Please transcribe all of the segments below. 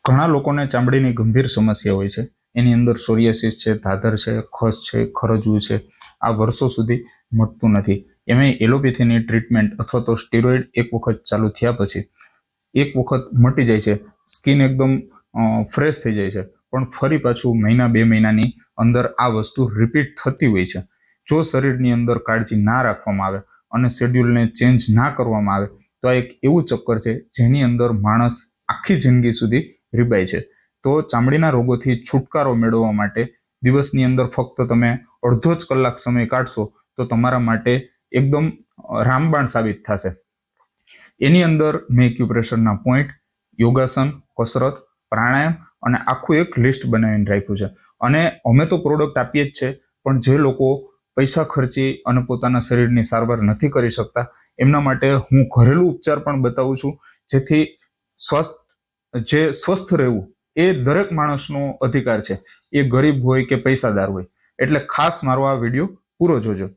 ઘણા લોકોને ચામડીની ગંભીર સમસ્યા હોય છે. એની અંદર સોરિયાસિસ છે, ધાધર છે, ખસ છે, ખરજવું છે. આ વર્ષો સુધી મટતું નથી. એમાં એલોપેથીની ટ્રીટમેન્ટ અથવા તો સ્ટીરોઇડ એક વખત ચાલુ થયા પછી એક વખત મટી જાય છે, સ્કિન એકદમ ફ્રેશ થઈ જાય છે, પણ ફરી પાછું મહિના 2 મહિનાની અંદર આ વસ્તુ રિપીટ થતી હોય છે. જો શરીરની અંદર કાળજી ના રાખવામાં આવે અને શેડ્યુલને ચેન્જ ના કરવામાં આવે તો આ એક એવું ચક્કર છે જેની અંદર માણસ આખી જિંદગી સુધી રીબાય છે. તો ચામડીના રોગોથી છુટકારો મેળવવા માટે દિવસની અંદર ફક્ત તમે અડધો જ કલાક સમય કાઢશો તો તમારા માટે એકદમ રામબાણ સાબિત થશે. એની અંદર મેં એક્યુપ્રેશરના પોઈન્ટ, યોગાસન, કસરત, પ્રાણાયામ અને આખું એક લિસ્ટ બનાવીને રાખ્યું છે. અને અમે તો પ્રોડક્ટ આપીએ જ છે, પણ જે લોકો પૈસા ખર્ચી અને પોતાના શરીરની સારવાર નથી કરી શકતા એમના માટે હું ઘરેલું ઉપચાર પણ બતાવું છું, જેથી સ્વસ્થ રહેવું એ દરેક માણસનો અધિકાર છે, એ ગરીબ હોય કે પૈસાદાર હોય. એટલે ખાસ મારો આ વિડીયો પૂરો જોજો.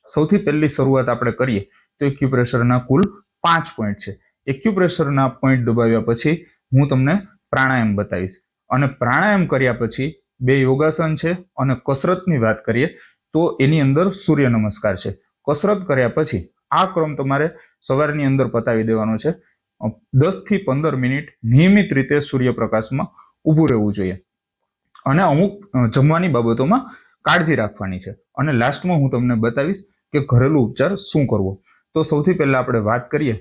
સૌથી પહેલી શરૂઆત આપણે કરીએ તો એક્યુપ્રેશરના કુલ 5 પોઈન્ટ છે. એક્યુપ્રેશરના પોઈન્ટ દબાવ્યા પછી હું તમને પ્રાણાયામ બતાવીશ, અને પ્રાણાયામ કર્યા પછી 2 યોગાસન છે, અને કસરતની વાત કરીએ તો એની અંદર સૂર્ય નમસ્કાર છે. કસરત કર્યા પછી આ ક્રમ તમારે સવારની અંદર પતાવી દેવાનો છે. 10 થી 15 મિનિટ નિયમિત રીતે સૂર્યપ્રકાશમાં ઊભું રહેવું જોઈએ, અને અમુક જમવાની બાબતોમાં કાળજી રાખવાની છે. અને લાસ્ટમાં હું તમને બતાવીશ કે ઘરેલું ઉપચાર શું કરવો. તો સૌથી પહેલા આપણે વાત કરીએ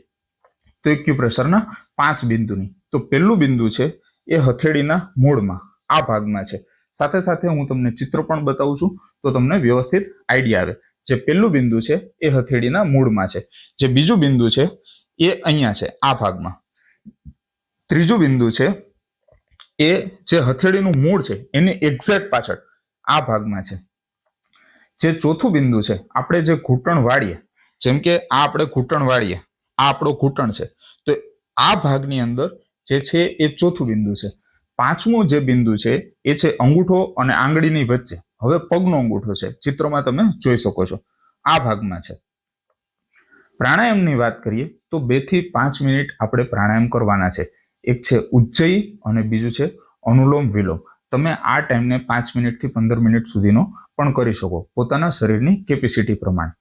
તો એક્યુપ્રેશરના 5 બિંદુની. તો પહેલું બિંદુ છે એ હથેળીના મૂળમાં, આ ભાગમાં છે. સાથે સાથે હું તમને ચિત્ર પણ બતાવું છું તો તમને વ્યવસ્થિત આઈડિયા આવે. જે પહેલું બિંદુ છે એ હથેળીના મૂળમાં છે. જે બીજું બિંદુ છે એ અહીંયા છે, આ ભાગમાં. ત્રીજું બિંદુ છે એ જે હથેળીનું મૂળ છે એની એક્ઝેક્ટ પાછળ આ ભાગમાં છે. જે ચોથું બિંદુ છે, આપણે જે ઘૂંટણ વાળીએ, જેમ કે આ આપણે ઘૂંટણ વાળીએ, આ આપણો ઘૂંટણ છે, તો આ ભાગની અંદર જે છે એ ચોથું બિંદુ છે. પાંચમું જે બિંદુ છે એ છે અંગૂઠો અને આંગળીની વચ્ચે. હવે પગનો અંગૂઠો છે, ચિત્રમાં તમે જોઈ શકો છો, આ ભાગમાં છે. પ્રાણાયામની વાત કરીએ તો 2 થી 5 મિનિટ આપણે પ્રાણાયામ કરવાના છે. એક છે ઉજ્જયી અને બીજું છે અનુલોમ વિલોમ. તમે આ ટાઈમને 5 મિનિટથી 15 મિનિટ સુધીનો પણ કરી શકો, પોતાના શરીરની કેપેસિટી પ્રમાણે.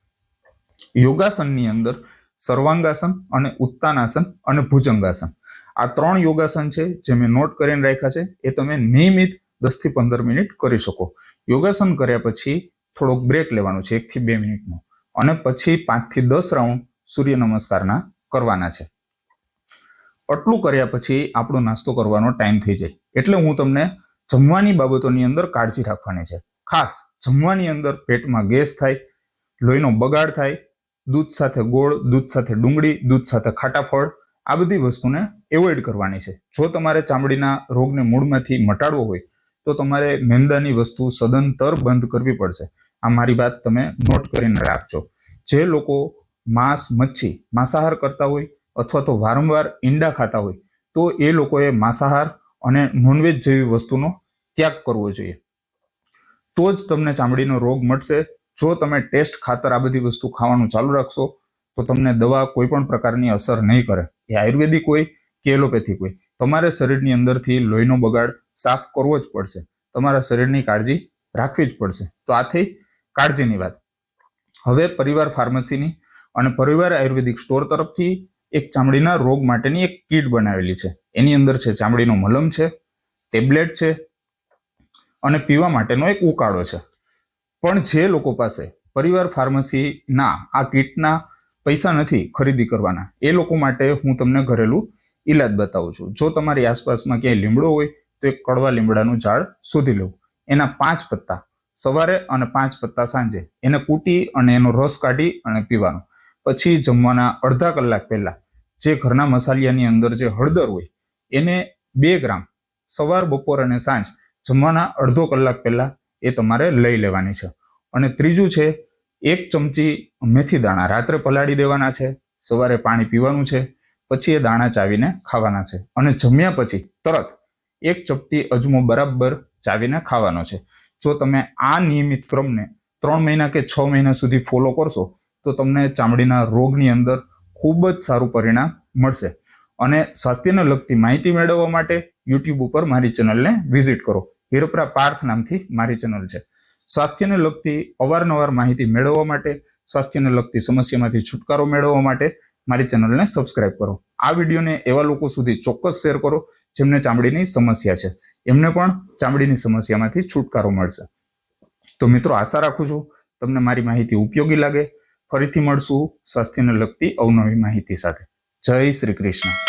યોગાસનની અંદર સર્વાંગાસન અને ઉત્તાનાસન અને ભુજંગાસન, આ 3 યોગાસન છે જે મેં નોટ કરીને રાખ્યા છે. એ તમે નિયમિત 10 થી 15 મિનિટ કરી શકો. યોગાસન કર્યા પછી થોડોક બ્રેક લેવાનો છે, 1 થી 2 મિનિટનો, અને પછી 5 થી 10 રાઉન્ડ સૂર્ય નમસ્કારના કરવાના છે. આટલું કર્યા પછી આપણો નાસ્તો કરવાનો ટાઈમ થઈ જાય. એટલે હું તમને જમવાની બાબતોની અંદર કાળજી રાખવાની છે. ખાસ જમવાની અંદર પેટમાં ગેસ થાય, લોહીનો બગાડ થાય, દૂધ સાથે ગોળ, દૂધ સાથે ડુંગળી, દૂધ સાથે ખાટા ફળ, આ બધી વસ્તુને એવોઇડ કરવાની છે. જો તમારે ચામડીના રોગને મૂળમાંથી મટાડવો હોય તો તમારે મેંદાની વસ્તુ સદંતર બંધ કરવી પડશે. આ મારી વાત તમે નોટ કરીને રાખજો. જે લોકો માંસ, મચ્છી, માંસાહાર કરતા હોય અથવા તો વારંવાર ઈંડા ખાતા હોય તો એ લોકોએ માંસાહાર અને નોનવેજ જેવી વસ્તુનો ત્યાગ કરવો જોઈએ. તો જ તમને ચામડીનો રોગ મટશે. જો તમે ટેસ્ટ ખાતર આ બધી વસ્તુ ખાવાનું ચાલુ રાખશો તો તમને દવા કોઈ પણ પ્રકારની અસર નહીં કરે. એ આયુર્વેદિક હોય કે એલોપેથિક હોય, તમારે શરીરની અંદરથી લોહીનો બગાડ સાફ કરવો જ પડશે. તમારા શરીરની કાળજી રાખવી જ પડશે. તો આ થઈ કાળજીની વાત. હવે પરિવાર ફાર્મસીની અને પરિવાર આયુર્વેદિક સ્ટોર તરફથી એક ચામડીના રોગ માટેની એક કીટ બનાવેલી છે. એની અંદર છે ચામડીનો મલમ છે, ટેબ્લેટ છે, અને પીવા માટેનો એક ઉકાળો છે. પણ જે લોકો પાસે પરિવાર ફાર્મસીના આ કીટના પૈસા નથી ખરીદી કરવાના, એ લોકો માટે હું તમને ઘરેલું ઈલાજ બતાવું છું. જો તમારી આસપાસમાં ક્યાંય લીમડો હોય તો એક કડવા લીમડાનું ઝાડ શોધી લેવું, એના 5 પત્તા સવારે અને 5 પત્તા સાંજે એને કૂટી અને એનો રસ કાઢી અને પીવાનો. પછી જમવાના અડધા કલાક પહેલા જે ઘરના મસાલિયાની અંદર જે હળદર હોય એને 2 ગ્રામ સવાર, બપોર અને સાંજ જમવાના અડધો કલાક પહેલા એ તમારે લઈ લેવાની છે. અને ત્રીજું છે 1 ચમચી મેથી દાણા રાત્રે પલાળી દેવાના છે, સવારે પાણી પીવાનું છે, પછી એ દાણા ચાવીને ખાવાના છે. અને જમ્યા પછી તરત 1 ચપટી અજમો બરાબર ચાવીને ખાવાનો છે. જો તમે આ નિયમિત ક્રમને 3 મહિના કે 6 મહિના સુધી ફોલો કરશો તો તમને ચામડીના રોગની અંદર ખૂબ જ સારું પરિણામ મળશે. અને સ્વાસ્થ્યને લગતી માહિતી મેળવવા માટે યુટ્યુબ ઉપર મારી ચેનલને વિઝિટ કરો. હિરપરા પાર્થ નામથી મારી ચેનલ છે. સ્વાસ્થ્યને લગતી અવારનવાર માહિતી મેળવવા માટે, સ્વાસ્થ્યને લગતી સમસ્યામાંથી છુટકારો મેળવવા માટે મારી ચેનલને સબસ્ક્રાઇબ કરો. આ વિડીયોને એવા લોકો સુધી ચોક્કસ શેર કરો જેમને ચામડીની સમસ્યા છે, એમને પણ ચામડીની સમસ્યામાંથી છુટકારો મળશે. તો મિત્રો, આશા રાખું છું તમને મારી માહિતી ઉપયોગી લાગે. ફરીથી મળશું સ્વાસ્થ્યને લગતી અવનવી માહિતી સાથે. જય શ્રી કૃષ્ણ.